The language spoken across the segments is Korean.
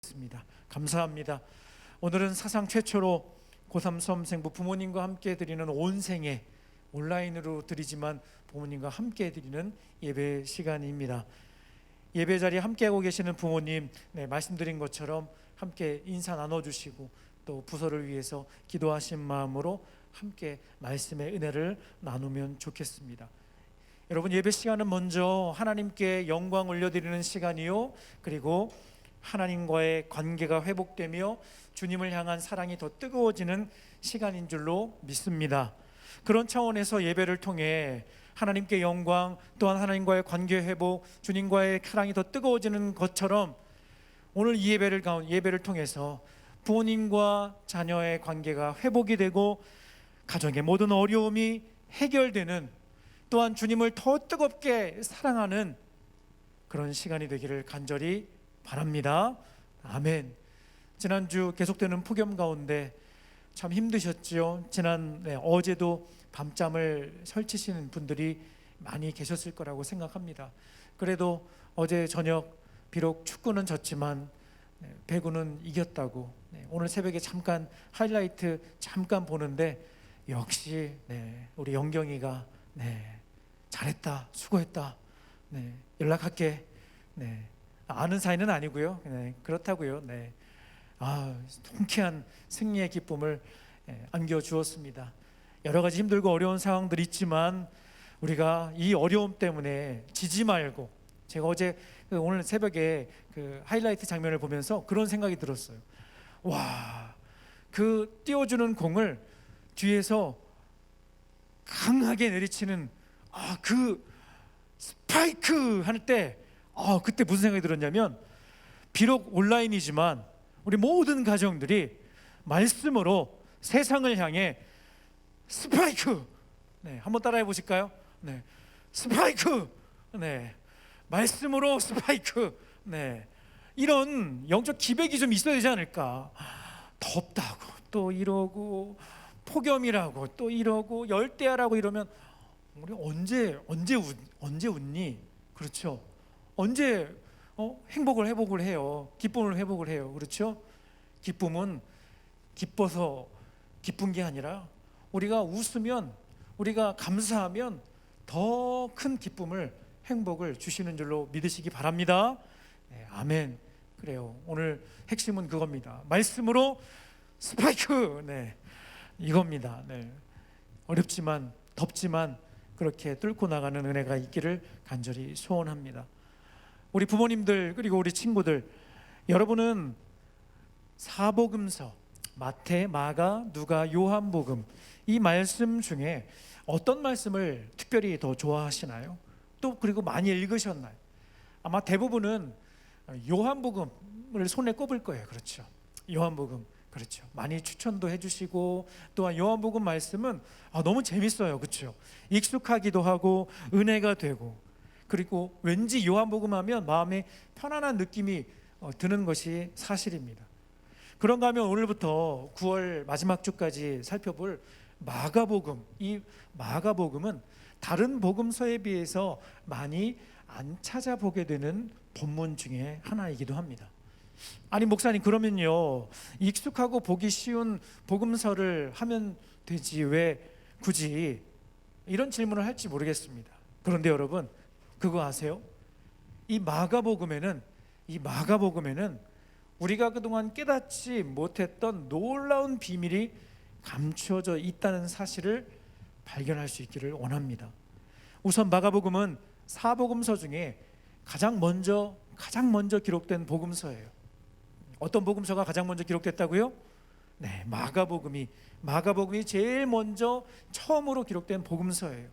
있습니다. 감사합니다. 오늘은 사상 최초로 고3 수험생부 부모님과 함께 드리는 온생애, 온라인으로 드리지만 부모님과 함께 드리는 예배 시간입니다. 예배 자리에 함께하고 계시는 부모님, 말씀드린 것처럼 함께 인사 나눠주시고 또 부서를 위해서 기도하신 마음으로 함께 말씀의 은혜를 나누면 좋겠습니다. 여러분, 예배 시간은 먼저 하나님께 영광 올려드리는 시간이요, 그리고 하나님과의 관계가 회복되며 주님을 향한 사랑이 더 뜨거워지는 시간인 줄로 믿습니다. 그런 차원에서 예배를 통해 하나님께 영광, 또한 하나님과의 관계 회복, 주님과의 사랑이 더 뜨거워지는 것처럼 오늘 이 예배를 통해서 부모님과 자녀의 관계가 회복이 되고 가정의 모든 어려움이 해결되는, 또한 주님을 더 뜨겁게 사랑하는 그런 시간이 되기를 간절히 바랍니다. 아멘. 지난주 계속되는 폭염 가운데 참 힘드셨지요. 어제도 밤잠을 설치시는 분들이 많이 계셨을 거라고 생각합니다. 그래도 어제 저녁 비록 축구는 졌지만 배구는 이겼다고, 오늘 새벽에 잠깐 하이라이트 잠깐 보는데 역시 우리 영경이가 잘했다, 수고했다, 연락할게, 아는 사이는 아니고요, 그렇다고요. 통쾌한 승리의 기쁨을 안겨주었습니다. 여러 가지 힘들고 어려운 상황들이 있지만 우리가 이 어려움 때문에 지지 말고, 제가 어제 오늘 새벽에 그 하이라이트 장면을 보면서 그런 생각이 들었어요. 와, 그 띄워주는 공을 뒤에서 강하게 내리치는 그 스파이크 할 때 그때 무슨 생각이 들었냐면, 비록 온라인이지만 우리 모든 가정들이 말씀으로 세상을 향해 스파이크, 한번 따라해 보실까요? 스파이크, 말씀으로 스파이크, 이런 영적 기백이 좀 있어야 되지 않을까. 덥다고 또 이러고, 폭염이라고 또 이러고, 열대야라고 이러면 우리 언제 웃니? 그렇죠? 언제 행복을 회복을 해요? 기쁨을 회복을 해요. 그렇죠? 기쁨은 기뻐서 기쁜 게 아니라 우리가 웃으면, 우리가 감사하면 더 큰 기쁨을, 행복을 주시는 줄로 믿으시기 바랍니다. 아멘. 그래요. 오늘 핵심은 그겁니다. 말씀으로 스파이크, 이겁니다. 어렵지만 덥지만 그렇게 뚫고 나가는 은혜가 있기를 간절히 소원합니다. 우리 부모님들, 그리고 우리 친구들, 여러분은 사복음서 마태, 마가, 누가, 요한복음, 이 말씀 중에 어떤 말씀을 특별히 더 좋아하시나요? 또 그리고 많이 읽으셨나요? 아마 대부분은 요한복음을 손에 꼽을 거예요. 그렇죠? 요한복음, 그렇죠. 많이 추천도 해주시고, 또한 요한복음 말씀은 너무 재밌어요. 그렇죠? 익숙하기도 하고 은혜가 되고, 그리고 왠지 요한복음 하면 마음에 편안한 느낌이 드는 것이 사실입니다. 그런가 하면 오늘부터 9월 마지막 주까지 살펴볼 마가복음, 이 마가복음은 다른 복음서에 비해서 많이 안 찾아보게 되는 본문 중에 하나이기도 합니다. 아니 목사님, 그러면요, 익숙하고 보기 쉬운 복음서를 하면 되지 왜 굳이 이런 질문을 할지 모르겠습니다. 그런데 여러분, 그거 아세요? 이 마가복음에는 우리가 그동안 깨닫지 못했던 놀라운 비밀이 감추어져 있다는 사실을 발견할 수 있기를 원합니다. 우선 마가복음은 사복음서 중에 가장 먼저 기록된 복음서예요. 어떤 복음서가 가장 먼저 기록됐다고요? 마가복음이 제일 먼저 처음으로 기록된 복음서예요.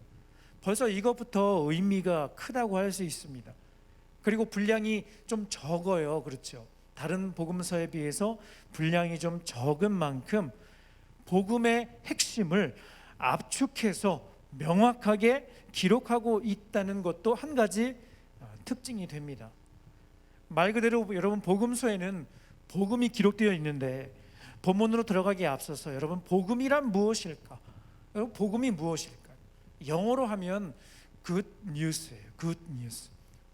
벌써 이것부터 의미가 크다고 할 수 있습니다. 그리고 분량이 좀 적어요. 그렇죠? 다른 복음서에 비해서 분량이 좀 적은 만큼 복음의 핵심을 압축해서 명확하게 기록하고 있다는 것도 한 가지 특징이 됩니다. 말 그대로 여러분, 복음서에는 복음이 기록되어 있는데, 본문으로 들어가기에 앞서서 여러분, 복음이란 무엇일까? 여러분, 복음이 무엇일까? 영어로 하면 good news예요. good news.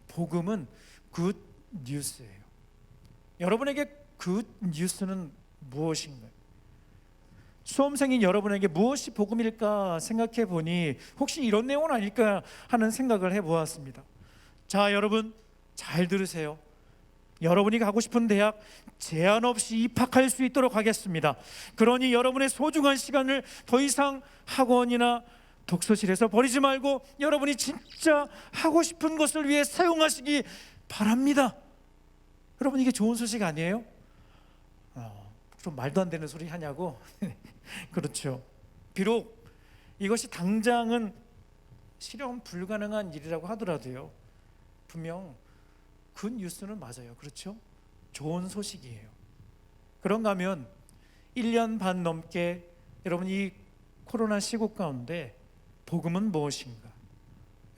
복음은 good news예요. 여러분에게 그 뉴스는 무엇인가요? 수험생인 여러분에게 무엇이 복음일까 생각해 보니 혹시 이런 내용은 아닐까 하는 생각을 해보았습니다. 자, 여러분 잘 들으세요. 여러분이 가고 싶은 대학 제한 없이 입학할 수 있도록 하겠습니다. 그러니 여러분의 소중한 시간을 더 이상 학원이나 독서실에서 버리지 말고 여러분이 진짜 하고 싶은 것을 위해 사용하시기 바랍니다. 여러분, 이게 좋은 소식 아니에요? 좀 말도 안 되는 소리 하냐고. 그렇죠. 비록 이것이 당장은 실현 불가능한 일이라고 하더라도요, 분명 그 뉴스는 맞아요. 그렇죠? 좋은 소식이에요. 그런가 하면 1년 반 넘게 여러분 이 코로나 시국 가운데 복음은 무엇인가?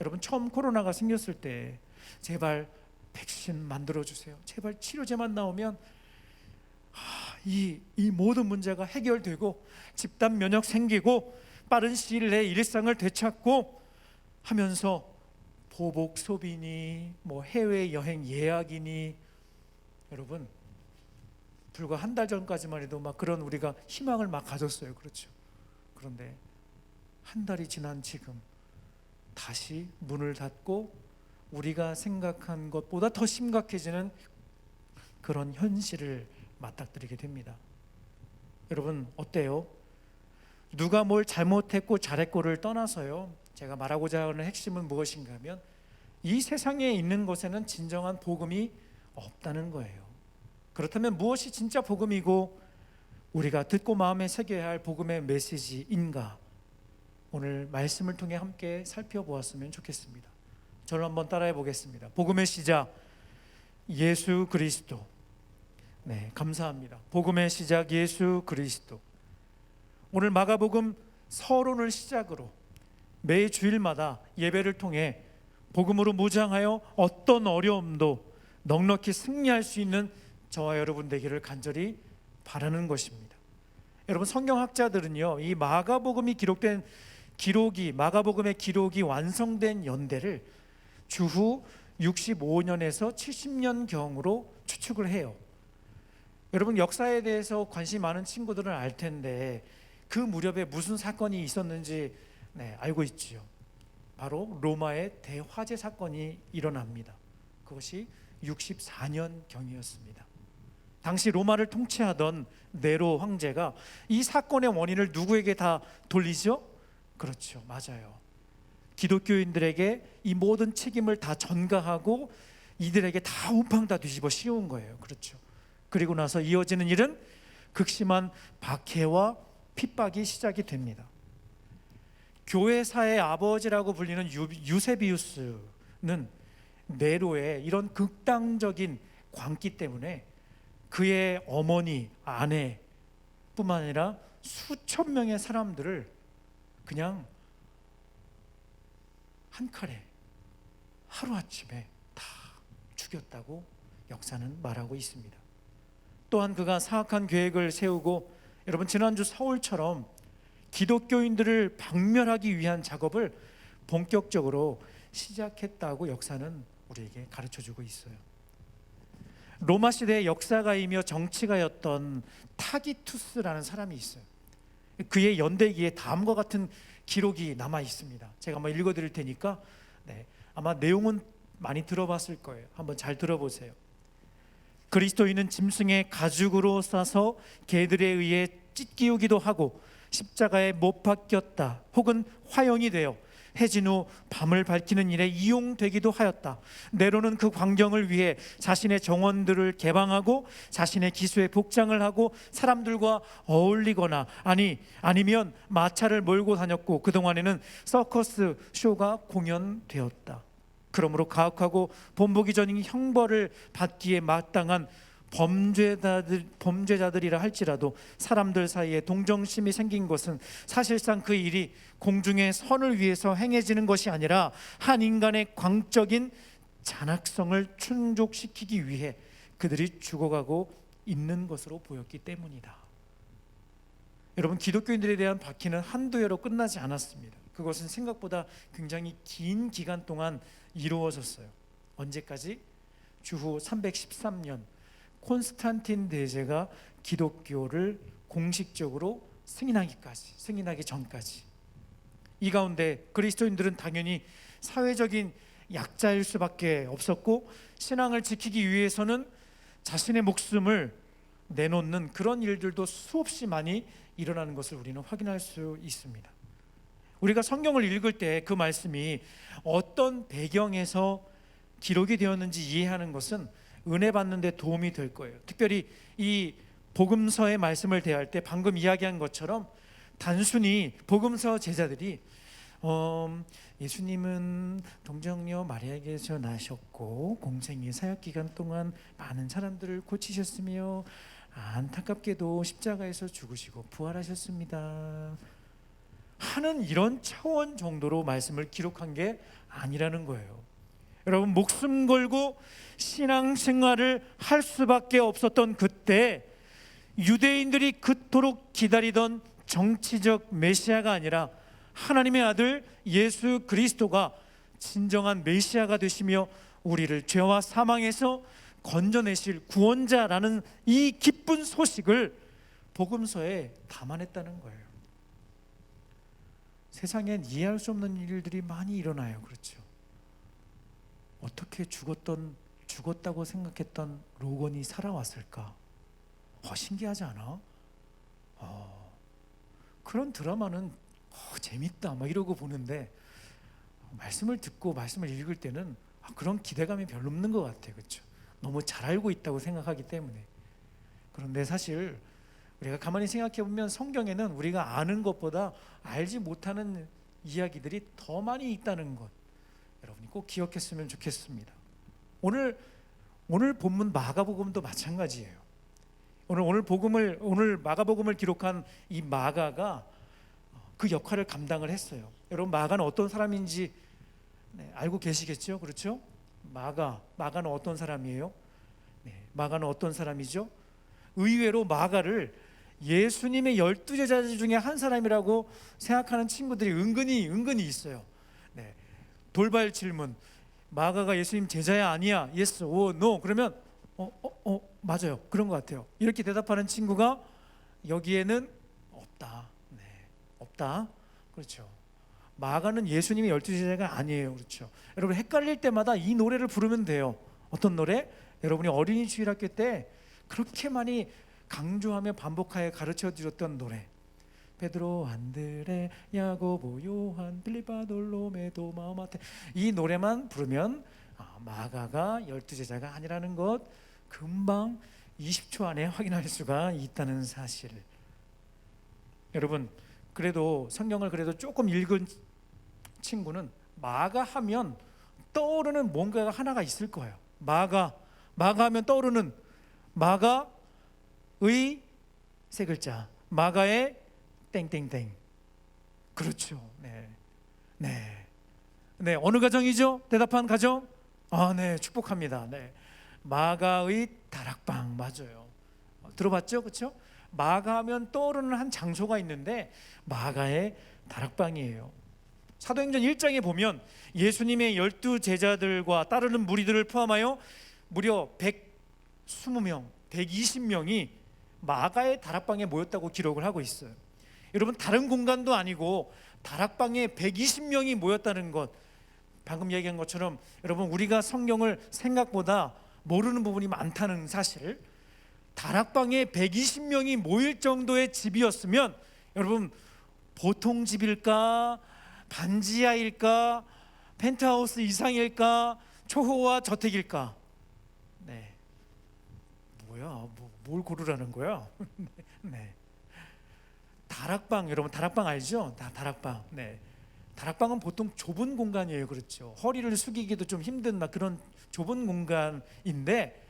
여러분, 처음 코로나가 생겼을 때 제발 백신 만들어 주세요. 제발 치료제만 나오면 이 모든 문제가 해결되고 집단 면역 생기고 빠른 시일 내에 일상을 되찾고 하면서 보복 소비니 뭐 해외 여행 예약이니, 여러분 불과 한 달 전까지만 해도 막 그런 우리가 희망을 막 가졌어요. 그렇죠? 그런데 한 달이 지난 지금 다시 문을 닫고 우리가 생각한 것보다 더 심각해지는 그런 현실을 맞닥뜨리게 됩니다. 여러분 어때요? 누가 뭘 잘못했고 잘했고를 떠나서요, 제가 말하고자 하는 핵심은 무엇인가 하면 이 세상에 있는 것에는 진정한 복음이 없다는 거예요. 그렇다면 무엇이 진짜 복음이고 우리가 듣고 마음에 새겨야 할 복음의 메시지인가? 오늘 말씀을 통해 함께 살펴보았으면 좋겠습니다. 저를 한번 따라해 보겠습니다. 복음의 시작 예수 그리스도. 네, 감사합니다. 복음의 시작 예수 그리스도. 오늘 마가복음 서론을 시작으로 매 주일마다 예배를 통해 복음으로 무장하여 어떤 어려움도 넉넉히 승리할 수 있는 저와 여러분 되기를 간절히 바라는 것입니다. 여러분, 성경학자들은요, 이 마가복음이 기록된 마가복음의 기록이 완성된 연대를 주후 65년에서 70년경으로 추측을 해요. 여러분, 역사에 대해서 관심 많은 친구들은 알 텐데 그 무렵에 무슨 사건이 있었는지 알고 있지요. 바로 로마의 대화재 사건이 일어납니다. 그것이 64년경이었습니다. 당시 로마를 통치하던 네로 황제가 이 사건의 원인을 누구에게 다 돌리죠? 그렇죠, 맞아요. 기독교인들에게 이 모든 책임을 다 전가하고 이들에게 다 우팡 다 뒤집어 씌운 거예요. 그렇죠. 그리고 나서 이어지는 일은 극심한 박해와 핍박이 시작이 됩니다. 교회사의 아버지라고 불리는 유세비우스는 네로의 이런 극단적인 광기 때문에 그의 어머니, 아내뿐만 아니라 수천 명의 사람들을 그냥 한 칼에 하루아침에 다 죽였다고 역사는 말하고 있습니다. 또한 그가 사악한 계획을 세우고, 여러분 지난주 서울처럼 기독교인들을 박멸하기 위한 작업을 본격적으로 시작했다고 역사는 우리에게 가르쳐주고 있어요. 로마 시대의 역사가이며 정치가였던 타기투스라는 사람이 있어요. 그의 연대기에 다음과 같은 기록이 남아 있습니다. 제가 한번 읽어드릴 테니까 아마 내용은 많이 들어봤을 거예요. 한번 잘 들어보세요. 그리스도인은 짐승의 가죽으로 싸서 개들에 의해 찢기우기도 하고 십자가에 못 박혔다 혹은 화형이 되어 해진 후 밤을 밝히는 일에 이용되기도 하였다. 네로는 그 광경을 위해 자신의 정원들을 개방하고 자신의 기수에 복장을 하고 사람들과 어울리거나 아니면 마차를 몰고 다녔고, 그동안에는 서커스 쇼가 공연되었다. 그러므로 가혹하고 본보기 전인 형벌을 받기에 마땅한 범죄자들이라 할지라도 사람들 사이에 동정심이 생긴 것은 사실상 그 일이 공중의 선을 위해서 행해지는 것이 아니라 한 인간의 광적인 잔악성을 충족시키기 위해 그들이 죽어가고 있는 것으로 보였기 때문이다. 여러분, 기독교인들에 대한 박해는 한두 해로 끝나지 않았습니다. 그것은 생각보다 굉장히 긴 기간 동안 이루어졌어요. 언제까지? 주후 313년 콘스탄틴 대제가 기독교를 공식적으로 승인하기 전까지. 이 가운데 그리스도인들은 당연히 사회적인 약자일 수밖에 없었고, 신앙을 지키기 위해서는 자신의 목숨을 내놓는 그런 일들도 수없이 많이 일어나는 것을 우리는 확인할 수 있습니다. 우리가 성경을 읽을 때 그 말씀이 어떤 배경에서 기록이 되었는지 이해하는 것은 은혜 받는 데 도움이 될 거예요. 특별히 이 복음서의 말씀을 대할 때 방금 이야기한 것처럼 단순히 복음서 제자들이 예수님은 동정녀 마리아에게서 나셨고 공생의 사역 기간 동안 많은 사람들을 고치셨으며 안타깝게도 십자가에서 죽으시고 부활하셨습니다 하는 이런 차원 정도로 말씀을 기록한 게 아니라는 거예요. 여러분, 목숨 걸고 신앙생활을 할 수밖에 없었던 그때 유대인들이 그토록 기다리던 정치적 메시아가 아니라 하나님의 아들 예수 그리스도가 진정한 메시아가 되시며 우리를 죄와 사망에서 건져내실 구원자라는 이 기쁜 소식을 복음서에 담아냈다는 거예요. 세상엔 이해할 수 없는 일들이 많이 일어나요. 그렇죠? 어떻게 죽었다고 생각했던 로건이 살아왔을까? 신기하지 않아? 그런 드라마는 재밌다 막 이러고 보는데, 말씀을 듣고 말씀을 읽을 때는 그런 기대감이 별로 없는 것 같아요. 그렇죠? 너무 잘 알고 있다고 생각하기 때문에. 그런데 사실 우리가 가만히 생각해 보면 성경에는 우리가 아는 것보다 알지 못하는 이야기들이 더 많이 있다는 것, 여러분이 꼭 기억했으면 좋겠습니다. 오늘 본문 마가복음도 마찬가지예요. 오늘 마가복음을 기록한 이 마가가 그 역할을 감당을 했어요. 여러분, 마가는 어떤 사람인지 알고 계시겠죠? 그렇죠? 마가는 어떤 사람이에요? 마가는 어떤 사람이죠? 의외로 마가를 예수님의 12제자 중에 한 사람이라고 생각하는 친구들이 은근히 있어요. 돌발 질문, 마가가 예수님 제자야 아니야? Yes, no. 그러면 맞아요, 그런 것 같아요. 이렇게 대답하는 친구가 여기에는 없다. 없다. 그렇죠. 마가는 예수님의 12제자가 아니에요. 그렇죠. 여러분, 헷갈릴 때마다 이 노래를 부르면 돼요. 어떤 노래? 여러분이 어린이 주일학교 때 그렇게 많이 강조하며 반복하여 가르쳐 드렸던 노래. 베드로, 안드레, 야고보, 요한, 빌립, 바돌로메, 도마, 마테. 이 노래만 부르면 마가가 12제자가 아니라는 것 금방 20초 안에 확인할 수가 있다는 사실. 여러분, 그래도 성경을 조금 읽은 친구는 마가 하면 떠오르는 뭔가가 하나가 있을 거예요. 마가 하면 떠오르는 마가의 세 글자, 마가의 땡땡땡. 그렇죠. 네. 어느 가정이죠? 대답한 가정? 네, 축복합니다. 마가의 다락방. 맞아요. 들어봤죠? 그렇죠? 마가하면 떠오르는 한 장소가 있는데 마가의 다락방이에요. 사도행전 1장에 보면 예수님의 12제자들과 따르는 무리들을 포함하여 무려 120명, 120명이 마가의 다락방에 모였다고 기록을 하고 있어요. 여러분, 다른 공간도 아니고 다락방에 120명이 모였다는 것, 방금 얘기한 것처럼 여러분, 우리가 성경을 생각보다 모르는 부분이 많다는 사실. 다락방에 120명이 모일 정도의 집이었으면 여러분, 보통 집일까? 반지하일까? 펜트하우스 이상일까? 초호화 저택일까? 뭘 고르라는 거야? 다락방, 여러분 다락방 알죠? 다락방. 다락방은 보통 좁은 공간이에요. 그렇죠? 허리를 숙이기도 좀 힘든 그런 좁은 공간인데,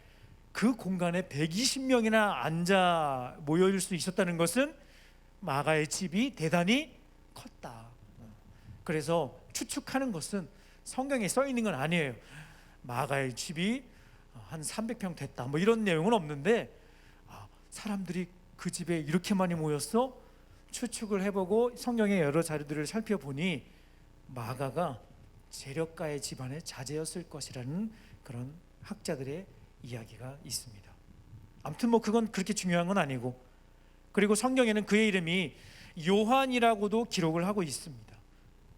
그 공간에 120명이나 앉아 모여일 수 있었다는 것은 마가의 집이 대단히 컸다. 그래서 추측하는 것은 성경에 써 있는 건 아니에요. 마가의 집이 한 300평 됐다, 이런 내용은 없는데 사람들이 그 집에 이렇게 많이 모였어? 추측을 해보고 성경의 여러 자료들을 살펴보니 마가가 재력가의 집안의 자제였을 것이라는 그런 학자들의 이야기가 있습니다. 아무튼 뭐 그건 그렇게 중요한 건 아니고, 그리고 성경에는 그의 이름이 요한이라고도 기록을 하고 있습니다.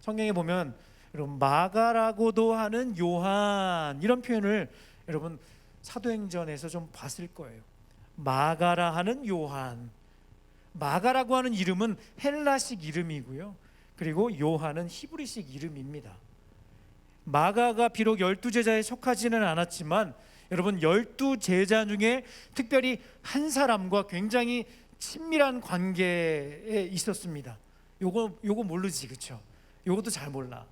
성경에 보면 여러분 마가라고도 하는 요한 이런 표현을 여러분 사도행전에서 좀 봤을 거예요. 마가라 하는 요한. 마가라고 하는 이름은 헬라식 이름이고요, 그리고 요한은 히브리식 이름입니다. 마가가 비록 12제자에 속하지는 않았지만 여러분 12제자 중에 특별히 한 사람과 굉장히 친밀한 관계에 있었습니다. 요거 모르지, 그렇죠? 요것도 잘 몰라.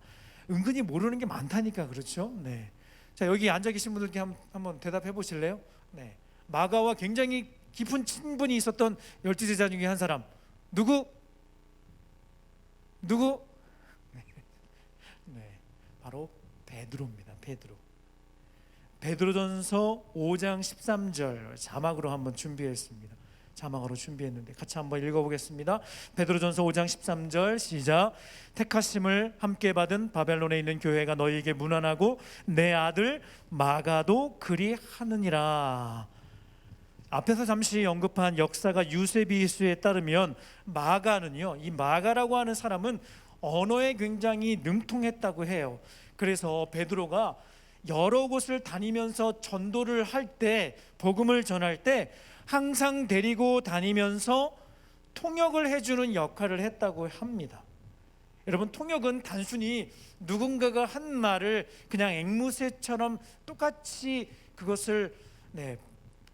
은근히 모르는 게 많다니까, 그렇죠? 네. 자, 여기 앉아 계신 분들께 한번 대답해 보실래요? 네. 마가와 굉장히 깊은 친분이 있었던 12제자 중에 한 사람. 누구? 네. 바로 베드로입니다. 베드로전서 5장 13절 자막으로 한번 준비했습니다. 자막으로 준비했는데 같이 한번 읽어보겠습니다. 베드로전서 5장 13절 시작. 택하심을 함께 받은 바벨론에 있는 교회가 너희에게 문안하고 내 아들 마가도 그리하느니라. 앞에서 잠시 언급한 역사가 유세비수에 따르면 마가는요, 이 마가라고 하는 사람은 언어에 굉장히 능통했다고 해요. 그래서 베드로가 여러 곳을 다니면서 전도를 할 때, 복음을 전할 때 항상 데리고 다니면서 통역을 해주는 역할을 했다고 합니다. 여러분, 통역은 단순히 누군가가 한 말을 그냥 앵무새처럼 똑같이 그것을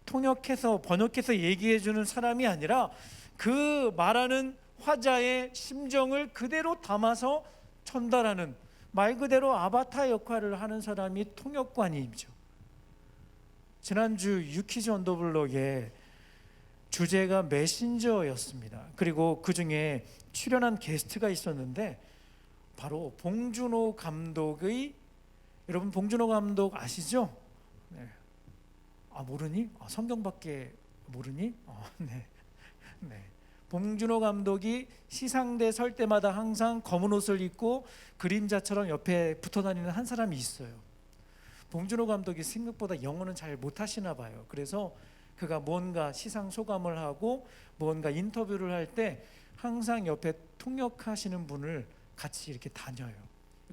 통역해서 번역해서 얘기해주는 사람이 아니라 그 말하는 화자의 심정을 그대로 담아서 전달하는, 말 그대로 아바타 역할을 하는 사람이 통역관이죠. 지난주 유키즈 언더블럭의 주제가 메신저였습니다. 그리고 그 중에 출연한 게스트가 있었는데 바로 봉준호 감독의, 여러분 봉준호 감독 아시죠? 네. 모르니? 성경밖에 모르니? 네. 봉준호 감독이 시상대 설 때마다 항상 검은 옷을 입고 그림자처럼 옆에 붙어 다니는 한 사람이 있어요. 봉준호 감독이 생각보다 영어는 잘 못하시나 봐요. 그래서 그가 뭔가 시상 소감을 하고 뭔가 인터뷰를 할 때 항상 옆에 통역하시는 분을 같이 이렇게 다녀요.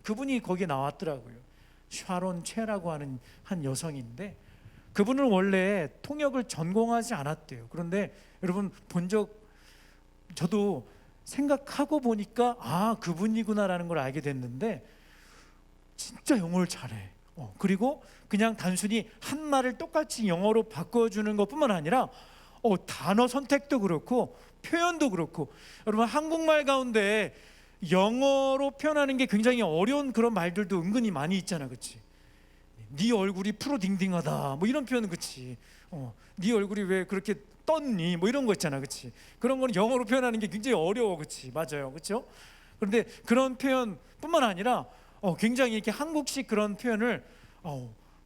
그분이 거기에 나왔더라고요. 샤론 최라고 하는 한 여성인데, 그분은 원래 통역을 전공하지 않았대요. 그런데 여러분 저도 생각하고 보니까 그분이구나라는 걸 알게 됐는데 진짜 영어를 잘해. 그리고 그냥 단순히 한 말을 똑같이 영어로 바꿔주는 것뿐만 아니라 단어 선택도 그렇고 표현도 그렇고, 여러분 한국말 가운데 영어로 표현하는 게 굉장히 어려운 그런 말들도 은근히 많이 있잖아, 그렇지? 네 얼굴이 프로딩딩하다, 뭐 이런 표현은, 그렇지? 네 얼굴이 왜 그렇게 떴니? 뭐 이런 거 있잖아, 그렇지? 그런 거는 영어로 표현하는 게 굉장히 어려워, 그렇지? 맞아요, 그렇죠? 그런데 그런 표현뿐만 아니라 굉장히 이렇게 한국식 그런 표현을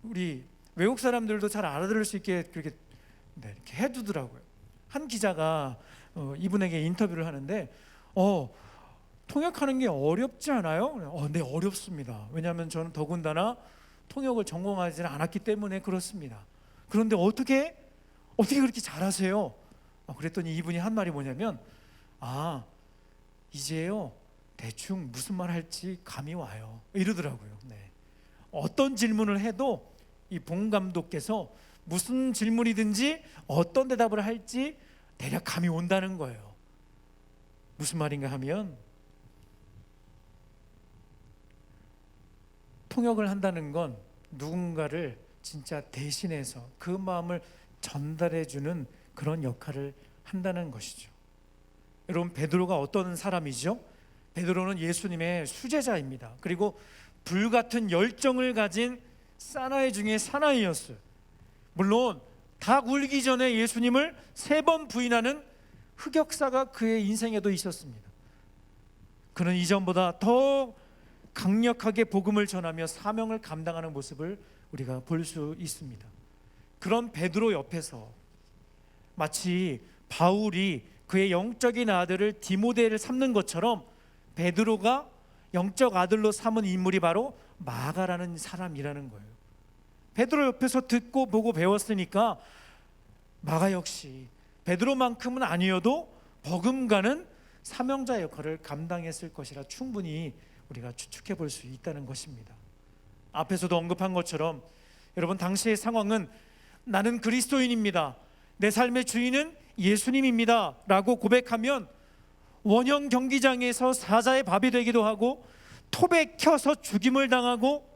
우리 외국 사람들도 잘 알아들을 수 있게 그렇게 이렇게 해두더라고요. 한 기자가 이분에게 인터뷰를 하는데 통역하는 게 어렵지 않아요? 네, 어렵습니다. 왜냐하면 저는 더군다나 통역을 전공하지는 않았기 때문에 그렇습니다. 그런데 어떻게 그렇게 잘하세요? 그랬더니 이분이 한 말이 뭐냐면 이제요 대충 무슨 말 할지 감이 와요, 이러더라고요. 네. 어떤 질문을 해도 이 봉 감독께서 무슨 질문이든지 어떤 대답을 할지 대략 감이 온다는 거예요. 무슨 말인가 하면 통역을 한다는 건 누군가를 진짜 대신해서 그 마음을 전달해주는 그런 역할을 한다는 것이죠. 여러분, 베드로가 어떤 사람이죠? 베드로는 예수님의 수제자입니다. 그리고 불같은 열정을 가진 사나이 중에 사나이였어요. 물론 닭 울기 전에 예수님을 3번 부인하는 흑역사가 그의 인생에도 있었습니다. 그는 이전보다 더 강력하게 복음을 전하며 사명을 감당하는 모습을 우리가 볼 수 있습니다. 그런 베드로 옆에서 마치 바울이 그의 영적인 아들을 디모데를 삼는 것처럼 베드로가 영적 아들로 삼은 인물이 바로 마가라는 사람이라는 거예요. 베드로 옆에서 듣고 보고 배웠으니까 마가 역시 베드로만큼은 아니어도 버금가는 사명자 역할을 감당했을 것이라 충분히 우리가 추측해 볼 수 있다는 것입니다. 앞에서도 언급한 것처럼 여러분, 당시의 상황은 나는 그리스도인입니다, 내 삶의 주인은 예수님입니다 라고 고백하면 원형 경기장에서 사자의 밥이 되기도 하고 톱에 켜서 죽임을 당하고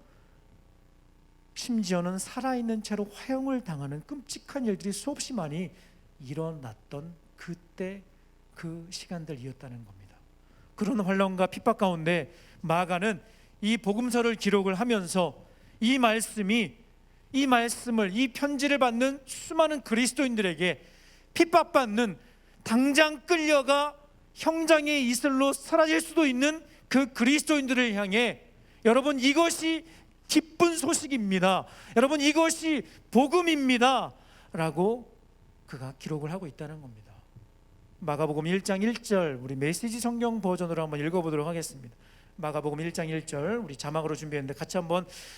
심지어는 살아있는 채로 화형을 당하는 끔찍한 일들이 수없이 많이 일어났던 그때 그 시간들이었다는 겁니다. 그런 환난과 핍박 가운데 마가는 이 복음서를 기록을 하면서 이 말씀을, 이 편지를 받는 수많은 그리스도인들에게 핍박받는, 당장 끌려가 형장의 이슬로 사라질 수도 있는 그 그리스도인들을 향해 여러분, 이것이 기쁜 소식입니다, 여러분 이것이 복음입니다 라고 그가 기록을 하고 있다는 겁니다. 마가복음 1장 1절 우리 메시지 성경 버전으로 한번 읽어보도록 하겠습니다. 마가복음 1장 1절 우리 자막으로 준비했는데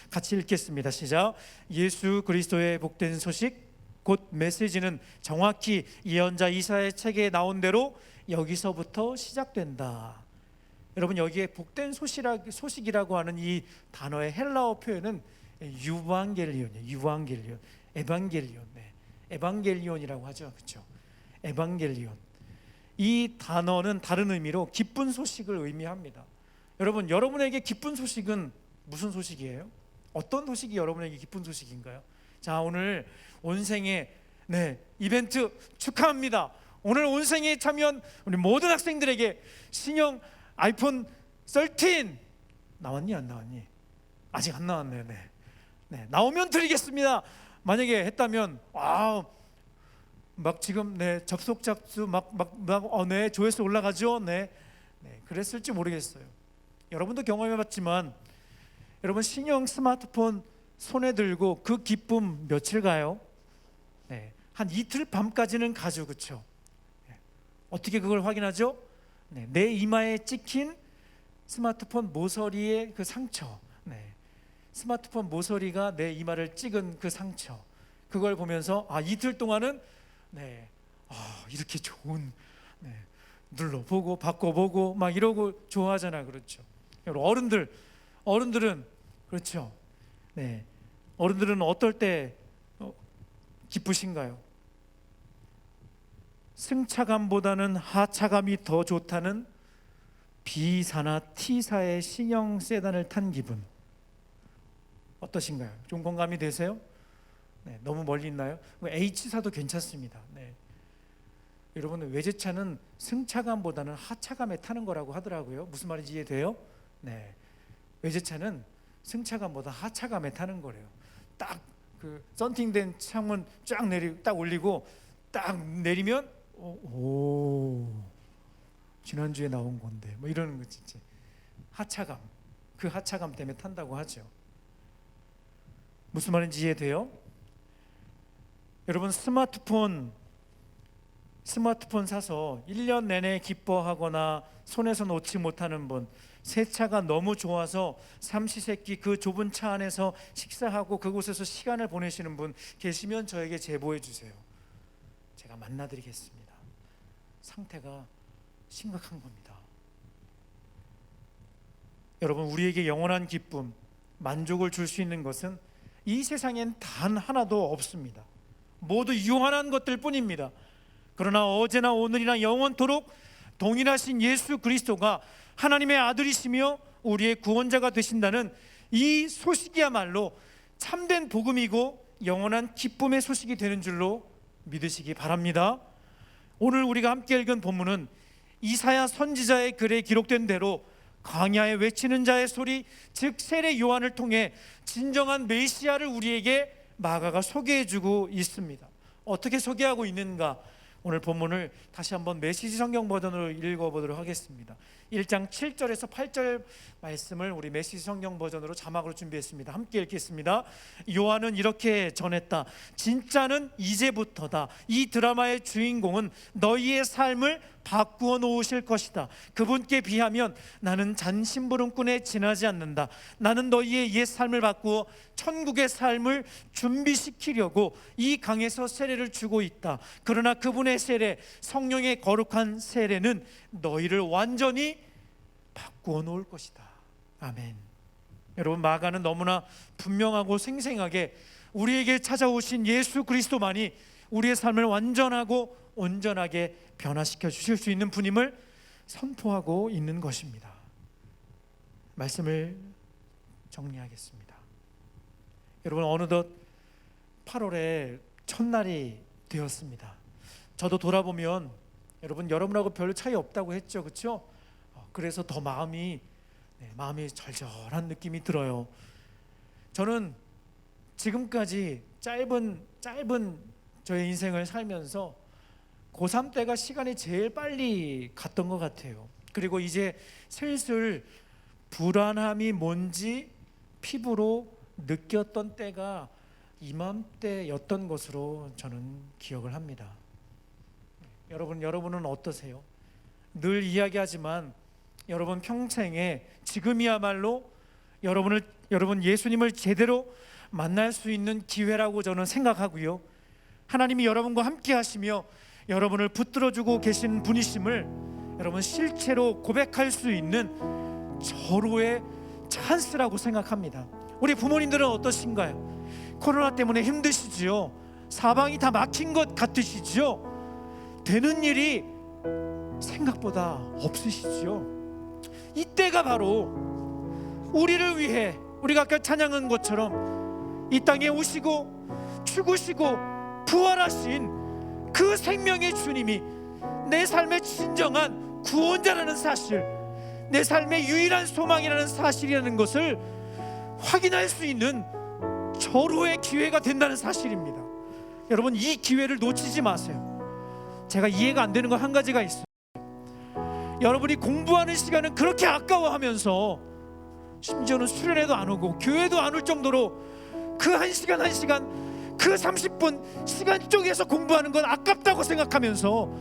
같이 읽겠습니다. 시작. 예수 그리스도의 복된 소식 곧 메시지는 정확히 예언자 이사야의 책에 나온 대로 여기서부터 시작된다. 여러분, 여기에 복된 소식이라고 하는 이 단어의 헬라어 표현은 유방겔리온이에요. 에반겔리온이라고 하죠, 그렇죠? 에반겔리온. 이 단어는 다른 의미로 기쁜 소식을 의미합니다. 여러분, 여러분에게 기쁜 소식은 무슨 소식이에요? 어떤 소식이 여러분에게 기쁜 소식인가요? 자, 오늘 온생의 이벤트 축하합니다. 오늘 온생에 참여한 우리 모든 학생들에게 신형 아이폰 13 나왔니 안 나왔니? 아직 안 나왔네요. 나오면 드리겠습니다. 만약에 했다면 막 지금 접속자 수 조회수 올라가죠. 그랬을지 모르겠어요. 여러분도 경험해봤지만 여러분, 신형 스마트폰 손에 들고 그 기쁨 며칠 가요? 한 이틀 밤까지는 가죠, 그렇죠? 어떻게 그걸 확인하죠? 내 이마에 찍힌 스마트폰 모서리의 그 상처, 스마트폰 모서리가 내 이마를 찍은 그 상처, 그걸 보면서 이틀 동안은 이렇게 좋은 눌러보고 바꿔보고 막 이러고 좋아하잖아, 그렇죠? 어른들은 그렇죠? 어른들은 어떨 때 기쁘신가요? 승차감보다는 하차감이 더 좋다는 B사나 T사의 신형 세단을 탄 기분 어떠신가요? 좀 공감이 되세요? 너무 멀리 있나요? H사도 괜찮습니다. 여러분, 외제차는 승차감보다는 하차감에 타는 거라고 하더라고요. 무슨 말인지 이해돼요? 외제차는 승차감보다 하차감에 타는 거래요. 딱 그 썬팅된 창문 딱 올리고 딱 내리면 지난주에 나온 건데 뭐 이러는 거. 진짜 하차감, 그 하차감 때문에 탄다고 하죠. 무슨 말인지 이해돼요? 여러분, 스마트폰 사서 1년 내내 기뻐하거나 손에서 놓지 못하는 분, 새 차가 너무 좋아서 삼시세끼 그 좁은 차 안에서 식사하고 그곳에서 시간을 보내시는 분 계시면 저에게 제보해 주세요. 제가 만나드리겠습니다. 상태가 심각한 겁니다. 여러분, 우리에게 영원한 기쁨, 만족을 줄 수 있는 것은 이 세상엔 단 하나도 없습니다. 모두 유한한 것들 뿐입니다. 그러나 어제나 오늘이나 영원토록 동일하신 예수 그리스도가 하나님의 아들이시며 우리의 구원자가 되신다는 이 소식이야말로 참된 복음이고 영원한 기쁨의 소식이 되는 줄로 믿으시기 바랍니다. 오늘 우리가 함께 읽은 본문은 이사야 선지자의 글에 기록된 대로 광야에 외치는 자의 소리, 즉 세례 요한을 통해 진정한 메시아를 우리에게 마가가 소개해주고 있습니다. 어떻게 소개하고 있는가? 오늘 본문을 다시 한번 메시지 성경 버전으로 읽어보도록 하겠습니다. 1장 7절에서 8절 말씀을 우리 메시지 성경 버전으로 자막으로 준비했습니다. 함께 읽겠습니다. 요한은 이렇게 전했다. 진짜는 이제부터다. 이 드라마의 주인공은 너희의 삶을 바꾸어 놓으실 것이다. 그분께 비하면 나는 잔심부름꾼에 지나지 않는다. 나는 너희의 옛 삶을 바꾸어 천국의 삶을 준비시키려고 이 강에서 세례를 주고 있다. 그러나 그분의 세례, 성령의 거룩한 세례는 너희를 완전히 바꾸어 놓을 것이다. 아멘. 여러분, 마가는 너무나 분명하고 생생하게 우리에게 찾아오신 예수 그리스도만이 우리의 삶을 완전하고 온전하게 변화시켜 주실 수 있는 분임을 선포하고 있는 것입니다. 말씀을 정리하겠습니다. 여러분, 어느덧 8월의 첫날이 되었습니다. 저도 돌아보면 여러분하고 별 차이 없다고 했죠, 그렇죠? 그래서 더 마음이 절절한 느낌이 들어요. 저는 지금까지 짧은 저의 인생을 살면서 고3 때가 시간이 제일 빨리 갔던 것 같아요. 그리고 이제 슬슬 불안함이 뭔지 피부로 느꼈던 때가 이맘때였던 것으로 저는 기억을 합니다. 여러분은 어떠세요? 늘 이야기하지만 여러분 평생에 지금이야말로 여러분 예수님을 제대로 만날 수 있는 기회라고 저는 생각하고요. 하나님이 여러분과 함께 하시며 여러분을 붙들어주고 계신 분이심을 여러분 실체로 고백할 수 있는 절호의 찬스라고 생각합니다. 우리 부모님들은 어떠신가요? 코로나 때문에 힘드시지요? 사방이 다 막힌 것 같으시지요? 되는 일이 생각보다 없으시지요? 이때가 바로 우리를 위해 우리가 아까 찬양한 것처럼 이 땅에 오시고 죽으시고 부활하신 그 생명의 주님이 내 삶의 진정한 구원자라는 사실, 내 삶의 유일한 소망이라는 사실이라는 것을 확인할 수 있는 절호의 기회가 된다는 사실입니다. 여러분, 이 기회를 놓치지 마세요. 제가 이해가 안 되는 건 한 가지가 있어요. 여러분이 공부하는 시간은 그렇게 아까워하면서 심지어는 수련회도 안 오고 교회도 안 올 정도로 그 한 시간 그 30분 시간 쪼개서 공부하는 건 아깝다고 생각하면서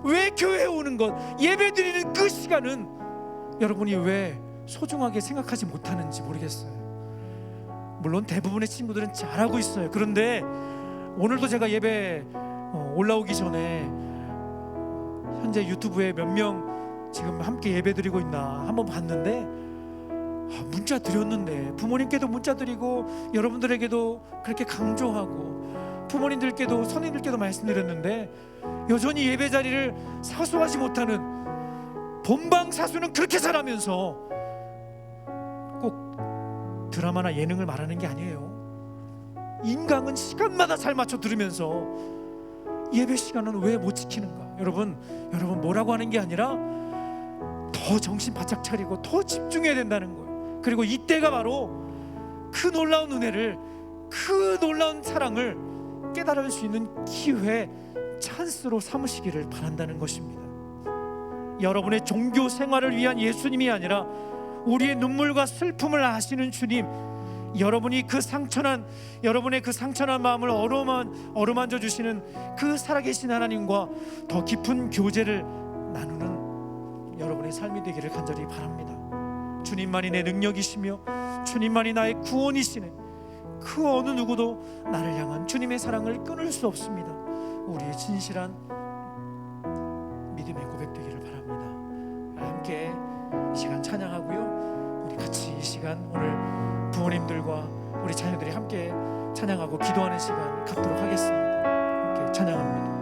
왜 교회에 오는 것, 예배 드리는 그 시간은 여러분이 왜 소중하게 생각하지 못하는지 모르겠어요. 물론 대부분의 친구들은 잘하고 있어요. 그런데 오늘도 제가 예배 올라오기 전에 현재 유튜브에 몇 명 지금 함께 예배 드리고 있나 한번 봤는데 문자 드렸는데 부모님께도 문자 드리고 여러분들에게도 그렇게 강조하고 부모님들께도 선생님들께도 말씀드렸는데 여전히 예배 자리를 사수하지 못하는 본방사수는 그렇게 잘하면서 꼭 드라마나 예능을 말하는 게 아니에요. 인강은 시간마다 잘 맞춰 들으면서 예배 시간은 왜 못 지키는가? 여러분 뭐라고 하는 게 아니라 더 정신 바짝 차리고 더 집중해야 된다는 거예요. 그리고 이때가 바로 그 놀라운 은혜를, 그 놀라운 사랑을 깨달을 수 있는 기회, 찬스로 삼으시기를 바란다는 것입니다. 여러분의 종교 생활을 위한 예수님이 아니라 우리의 눈물과 슬픔을 아시는 주님, 여러분의 그 상처난 마음을 어루만져 주시는 그 살아계신 하나님과 더 깊은 교제를 나누는 여러분의 삶이 되기를 간절히 바랍니다. 주님만이 내 능력이시며 주님만이 나의 구원이시네. 그 어느 누구도 나를 향한 주님의 사랑을 끊을 수 없습니다. 우리의 진실한 믿음의 고백 되기를 바랍니다. 함께 이 시간 찬양하고요, 우리 같이 이 시간 오늘 부모님들과 우리 자녀들이 함께 찬양하고 기도하는 시간 갖도록 하겠습니다. 함께 찬양합니다.